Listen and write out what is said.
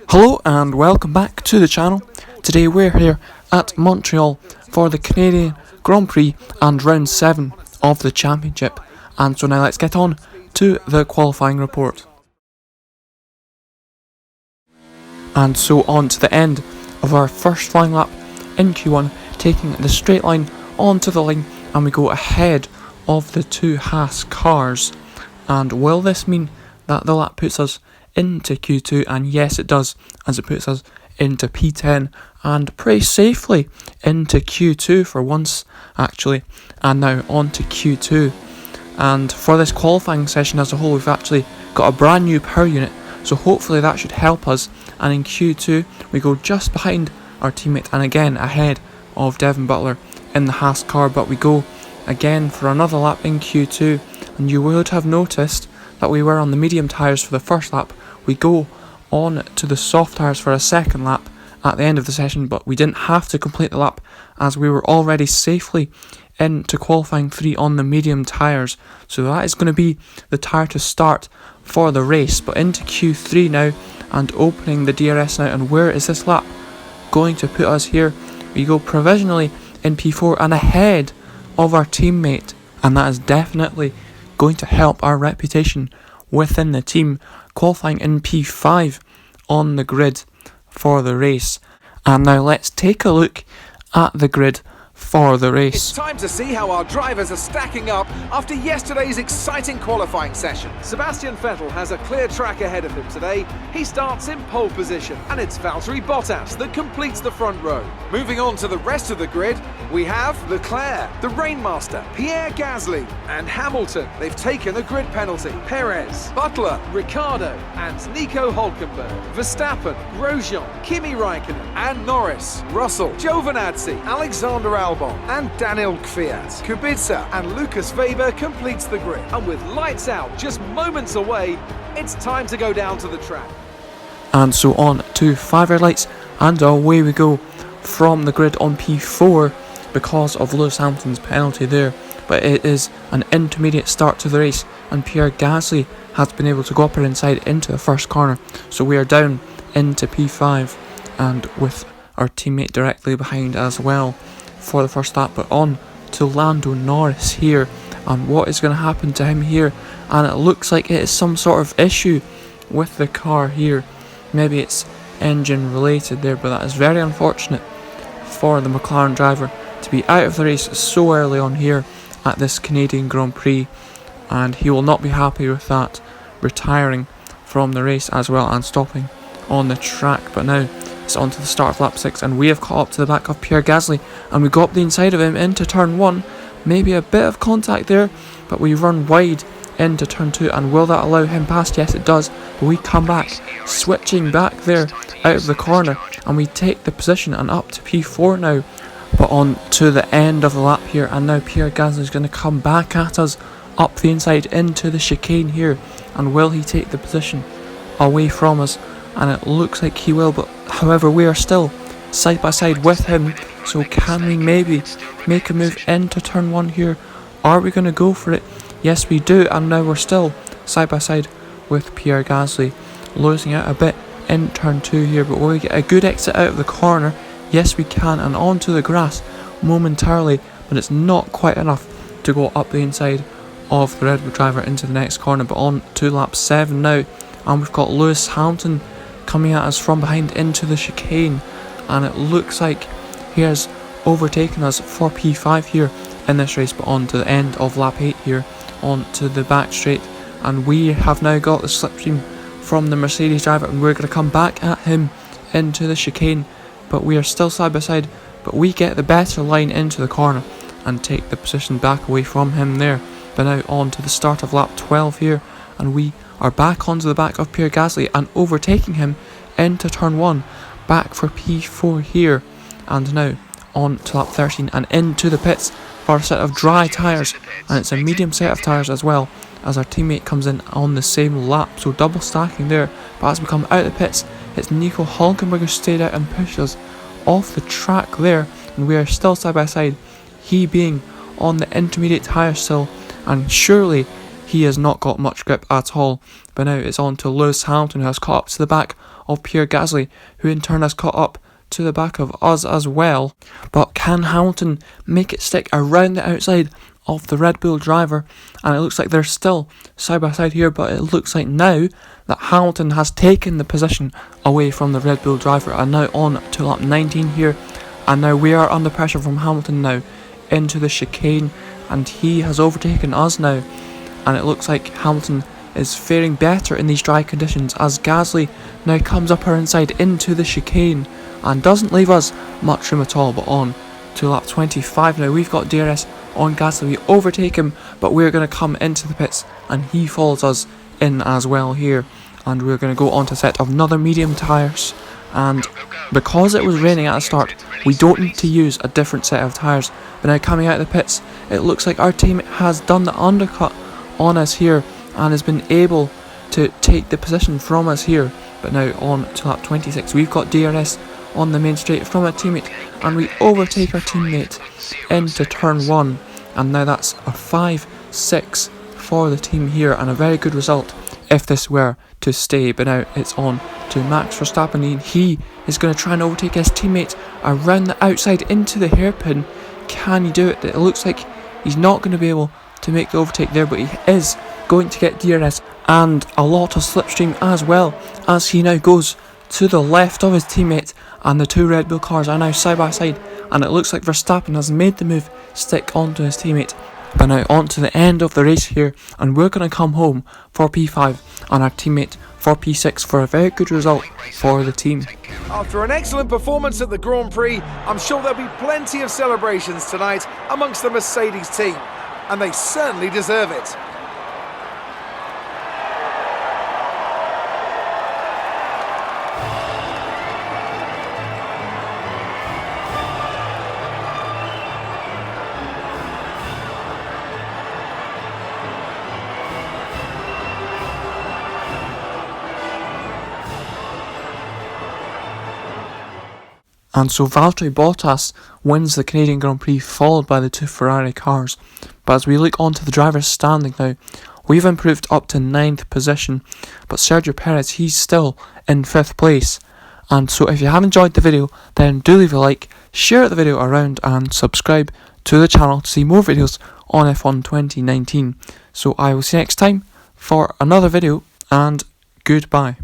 Hello and welcome back to the channel. Today we're here at Montreal for the Canadian Grand Prix and round 7 of the championship. And so now let's get on to the qualifying report. And so on to the end of our first flying lap in Q1, taking the straight line onto the line, and we go ahead of the two Haas cars. And will this mean that the lap puts us into Q2? And yes, it does, as it puts us into P10 and pretty safely into Q2 for once actually. And now on to Q2, and for this qualifying session as a whole, we've actually got a brand new power unit, so hopefully that should help us. And in Q2 we go just behind our teammate and again ahead of Devin Butler in the Haas car, but we go again for another lap in Q2, and you would have noticed that we were on the medium tyres for the first lap. We go on to the soft tyres for a second lap at the end of the session, but we didn't have to complete the lap as we were already safely into qualifying 3 on the medium tyres. So that is going to be the tyre to start for the race. But into Q3 now and opening the DRS now, and where is this lap going to put us here? We go provisionally in P4 and ahead of our teammate, and that is definitely going to help our reputation within the team, qualifying in P5 on the grid for the race. And now let's take a look at the grid for the race. It's time to see how our drivers are stacking up after yesterday's exciting qualifying session. Sebastian Vettel has a clear track ahead of him today. He starts in pole position, and it's Valtteri Bottas that completes the front row. Moving on to the rest of the grid, we have Leclerc, the Rainmaster, Pierre Gasly, and Hamilton. They've taken a grid penalty. Perez, Butler, Ricciardo, and Nico Hülkenberg. Verstappen, Grosjean, Kimi Raikkonen, and Norris. Russell, Giovinazzi, Alexander Albon, and Daniel Kvyat. Kubica and Lucas Weber completes the grid. And with lights out just moments away, it's time to go down to the track. And so on to 5 red lights, and away we go from the grid on P4 because of Lewis Hamilton's penalty there. But it is an intermediate start to the race, and Pierre Gasly has been able to go up and inside into the first corner. So we are down into P5 and with our teammate directly behind as well for the first lap. But on to Lando Norris here, and what is going to happen to him here? And it looks like it is some sort of issue with the car here. Maybe it's engine related there, but that is very unfortunate for the McLaren driver to be out of the race so early on here at this Canadian Grand Prix, and he will not be happy with that, retiring from the race as well and stopping on the track. But now it's on to the start of lap 6, and we have caught up to the back of Pierre Gasly, and we go up the inside of him into turn 1. Maybe a bit of contact there, but we run wide into turn 2, and will that allow him past? Yes, it does. But we come back, switching back there out of the corner, and we take the position and up to P4 now. But on to the end of the lap here, and now Pierre Gasly is going to come back at us up the inside into the chicane here, and will he take the position away from us? And it looks like he will, but however we are still side by side with him, so can we maybe make a move into turn 1 here? Are we going to go for it? Yes, we do, and now we're still side by side with Pierre Gasly, losing out a bit in turn 2 here, but will we get a good exit out of the corner? Yes, we can, and onto the grass momentarily, but it's not quite enough to go up the inside of the Red Bull driver into the next corner. But on to lap 7 now, and we've got Lewis Hamilton coming at us from behind into the chicane, and it looks like he has overtaken us for P5 here in this race. But on to the end of lap 8 here, on to the back straight, and we have now got the slipstream from the Mercedes driver, and we're going to come back at him into the chicane, but we are still side by side, but we get the better line into the corner and take the position back away from him there. But now on to the start of lap 12 here, and we are back onto the back of Pierre Gasly and overtaking him into turn 1, back for P4 here. And now on to lap 13 and into the pits for a set of dry tyres, and it's a medium set of tyres as well, as our teammate comes in on the same lap, so double stacking there. But as we come out of the pits, it's Nico Hülkenberg who stayed out and pushed us off the track there, and we are still side by side, he being on the intermediate tyre still, and surely he has not got much grip at all. But now it's on to Lewis Hamilton, who has caught up to the back of Pierre Gasly, who in turn has caught up to the back of us as well. But can Hamilton make it stick around the outside of the Red Bull driver? And it looks like they're still side by side here, but it looks like now that Hamilton has taken the position away from the Red Bull driver, and now on to lap 19 here. And now we are under pressure from Hamilton now into the chicane, and he has overtaken us now. And it looks like Hamilton is faring better in these dry conditions as Gasly now comes up our inside into the chicane and doesn't leave us much room at all. But on to lap 25 now, we've got DRS on Gasly. We overtake him, but we're going to come into the pits and he follows us in as well here. And we're going to go on to set of another medium tyres, and because it was raining at the start, we don't need to use a different set of tyres. But now coming out of the pits, it looks like our team has done the undercut on us here and has been able to take the position from us here. But now on to lap 26, we've got DRS on the main straight from a teammate, and we overtake our teammate into turn 1, and now that's a 5-6 for the team here, and a very good result if this were to stay. But now it's on to Max Verstappen, and he is going to try and overtake his teammate around the outside into the hairpin. Can he do it? It looks like he's not going to be able to make the overtake there, but he is going to get DRS and a lot of slipstream as well, as he now goes to the left of his teammate, and the two Red Bull cars are now side by side, and it looks like Verstappen has made the move stick onto his teammate. But now on to the end of the race here, and we're going to come home for P5 and our teammate for P6 for a very good result for the team. After an excellent performance at the Grand Prix, I'm sure there'll be plenty of celebrations tonight amongst the Mercedes team, and they certainly deserve it. And so Valtteri Bottas wins the Canadian Grand Prix, followed by the two Ferrari cars. But as we look onto the drivers' standing now, we've improved up to 9th position, but Sergio Perez, he's still in 5th place. And so if you have enjoyed the video, then do leave a like, share the video around, and subscribe to the channel to see more videos on F1 2019. So I will see you next time for another video, and goodbye.